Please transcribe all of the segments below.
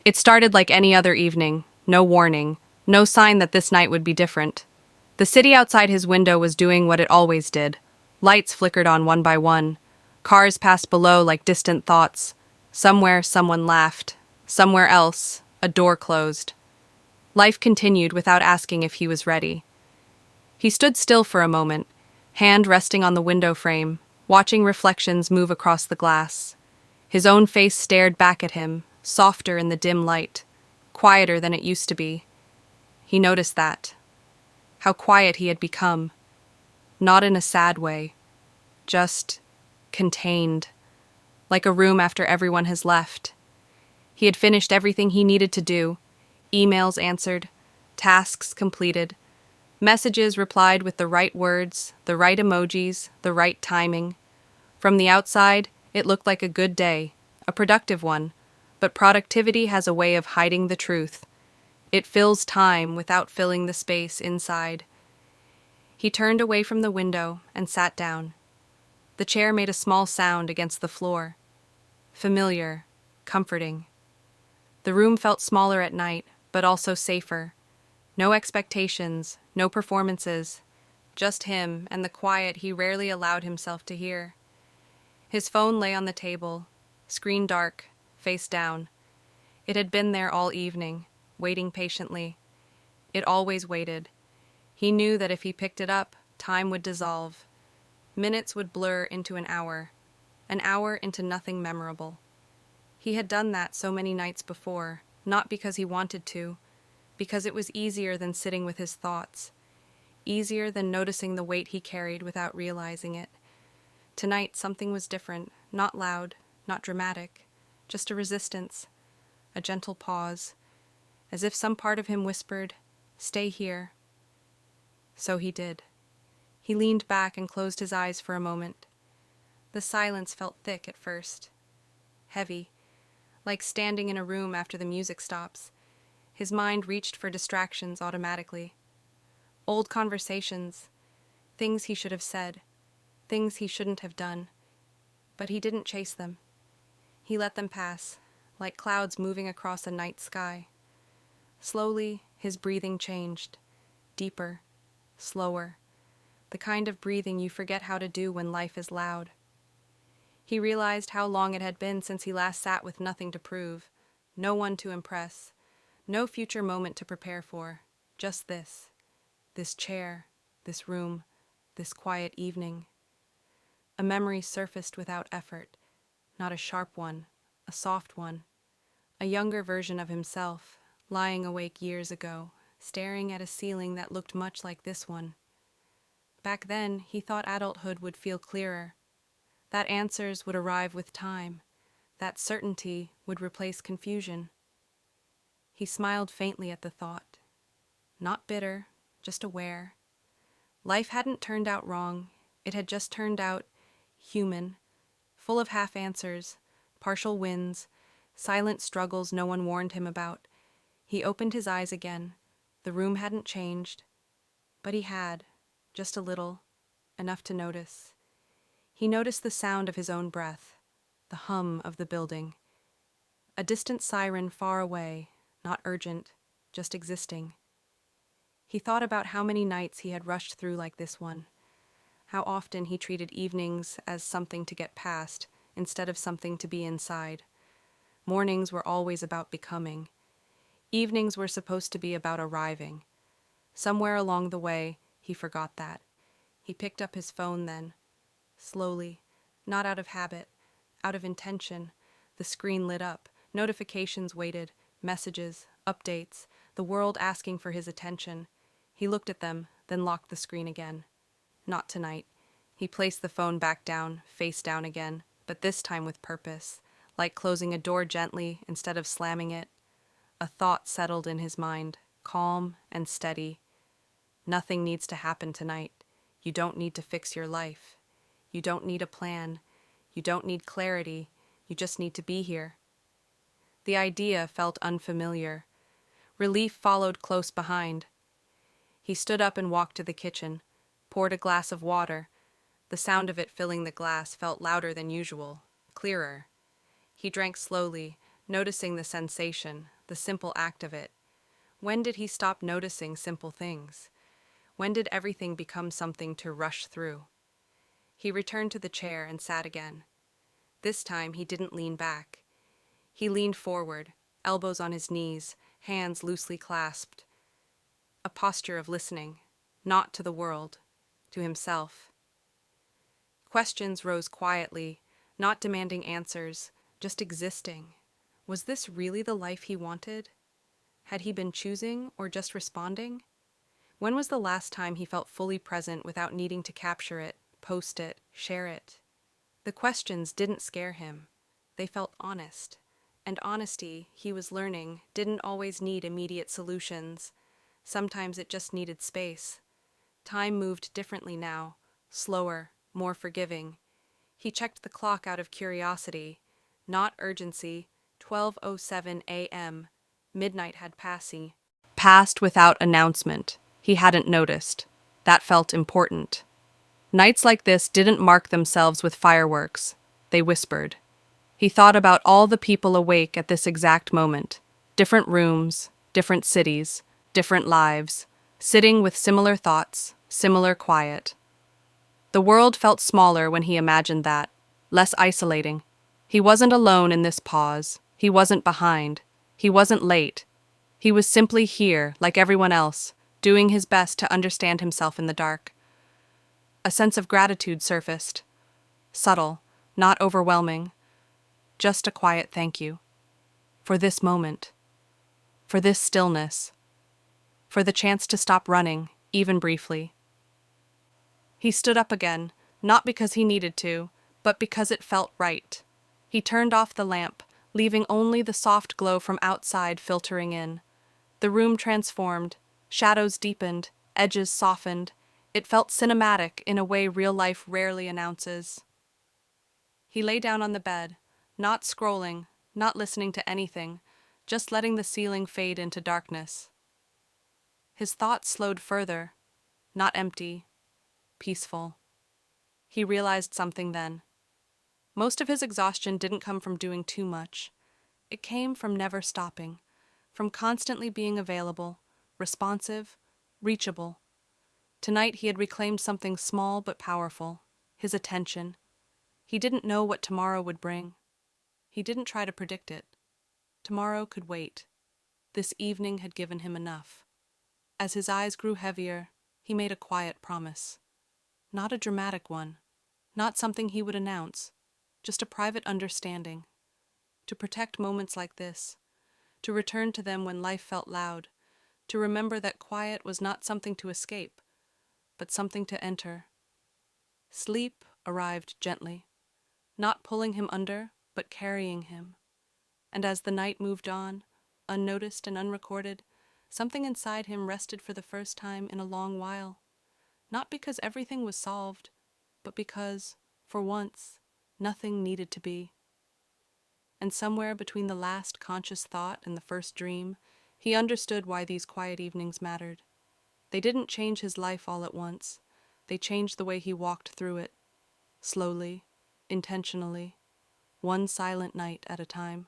It started like any other evening, no warning, no sign that this night would be different. The city outside his window was doing what it always did. Lights flickered on one by one. Cars passed below like distant thoughts. Somewhere, someone laughed. Somewhere else, a door closed. Life continued without asking if he was ready. He stood still for a moment, hand resting on the window frame, watching reflections move across the glass. His own face stared back at him, softer in the dim light, quieter than it used to be. He noticed that. How quiet he had become. Not in a sad way, just contained, like a room after everyone has left. He had finished everything he needed to do, emails answered, tasks completed, messages replied with the right words, the right emojis, the right timing. From the outside, it looked like a good day, a productive one, but productivity has a way of hiding the truth. It fills time without filling the space inside. He turned away from the window and sat down. The chair made a small sound against the floor. Familiar, comforting. The room felt smaller at night, but also safer. No expectations, no performances, just him and the quiet he rarely allowed himself to hear. His phone lay on the table, screen dark, face down. It had been there all evening, waiting patiently. It always waited. He knew that if he picked it up, time would dissolve. Minutes would blur into an hour into nothing memorable. He had done that so many nights before, not because he wanted to, because it was easier than sitting with his thoughts, easier than noticing the weight he carried without realizing it. Tonight something was different, not loud, not dramatic, just a resistance, a gentle pause, as if some part of him whispered, "Stay here." So he did. He leaned back and closed his eyes for a moment. The silence felt thick at first, heavy, like standing in a room after the music stops. His mind reached for distractions automatically. Old conversations, things he should have said, things he shouldn't have done. But he didn't chase them. He let them pass, like clouds moving across a night sky. Slowly, his breathing changed, deeper, slower, the kind of breathing you forget how to do when life is loud. He realized how long it had been since he last sat with nothing to prove, no one to impress, no future moment to prepare for, just this chair, this room, this quiet evening. A memory surfaced without effort, not a sharp one, a soft one, a younger version of himself, lying awake years ago, staring at a ceiling that looked much like this one. Back then, he thought adulthood would feel clearer, that answers would arrive with time, that certainty would replace confusion. He smiled faintly at the thought. Not bitter, just aware. Life hadn't turned out wrong, it had just turned out human, full of half answers, partial wins, silent struggles no one warned him about. He opened his eyes again. The room hadn't changed, but he had, just a little, enough to notice. He noticed the sound of his own breath, the hum of the building. A distant siren far away, not urgent, just existing. He thought about how many nights he had rushed through like this one, how often he treated evenings as something to get past instead of something to be inside. Mornings were always about becoming. Evenings were supposed to be about arriving. Somewhere along the way, he forgot that. He picked up his phone then. Slowly, not out of habit, out of intention, the screen lit up. Notifications waited, messages, updates, the world asking for his attention. He looked at them, then locked the screen again. Not tonight. He placed the phone back down, face down again, but this time with purpose, like closing a door gently instead of slamming it. A thought settled in his mind, calm and steady. Nothing needs to happen tonight. You don't need to fix your life. You don't need a plan. You don't need clarity. You just need to be here. The idea felt unfamiliar. Relief followed close behind. He stood up and walked to the kitchen, poured a glass of water. The sound of it filling the glass felt louder than usual, clearer. He drank slowly, noticing the sensation, the simple act of it. When did he stop noticing simple things? When did everything become something to rush through? He returned to the chair and sat again. This time he didn't lean back. He leaned forward, elbows on his knees, hands loosely clasped. A posture of listening, not to the world, to himself. Questions rose quietly, not demanding answers, just existing. Was this really the life he wanted? Had he been choosing or just responding? When was the last time he felt fully present without needing to capture it, post it, share it? The questions didn't scare him. They felt honest. And honesty, he was learning, didn't always need immediate solutions. Sometimes it just needed space. Time moved differently now, slower, more forgiving. He checked the clock out of curiosity, not urgency. 12:07 a.m. Midnight had passed without announcement. He hadn't noticed. That felt important. Nights like this didn't mark themselves with fireworks. They whispered. He thought about all the people awake at this exact moment. Different rooms, different cities, different lives, sitting with similar thoughts, similar quiet. The world felt smaller when he imagined that, less isolating. He wasn't alone in this pause. He wasn't behind. He wasn't late. He was simply here, like everyone else, doing his best to understand himself in the dark. A sense of gratitude surfaced. Subtle, not overwhelming. Just a quiet thank you. For this moment. For this stillness. For the chance to stop running, even briefly. He stood up again, not because he needed to, but because it felt right. He turned off the lamp, leaving only the soft glow from outside filtering in. The room transformed, shadows deepened, edges softened. It felt cinematic in a way real life rarely announces. He lay down on the bed, not scrolling, not listening to anything, just letting the ceiling fade into darkness. His thoughts slowed further, not empty, peaceful. He realized something then. Most of his exhaustion didn't come from doing too much. It came from never stopping, from constantly being available, responsive, reachable. Tonight he had reclaimed something small but powerful, his attention. He didn't know what tomorrow would bring. He didn't try to predict it. Tomorrow could wait. This evening had given him enough. As his eyes grew heavier, he made a quiet promise. Not a dramatic one, not something he would announce, just a private understanding. To protect moments like this, to return to them when life felt loud, to remember that quiet was not something to escape, but something to enter. Sleep arrived gently, not pulling him under, but carrying him. And as the night moved on, unnoticed and unrecorded, something inside him rested for the first time in a long while. Not because everything was solved, but because, for once, nothing needed to be. And somewhere between the last conscious thought and the first dream, he understood why these quiet evenings mattered. They didn't change his life all at once. They changed the way he walked through it, slowly, intentionally, one silent night at a time.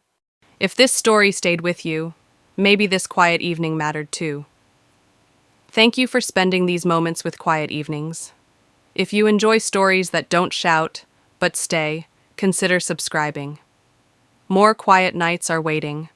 If this story stayed with you, maybe this quiet evening mattered too. Thank you for spending these moments with Quiet Evenings. If you enjoy stories that don't shout, but stay, consider subscribing. More quiet nights are waiting.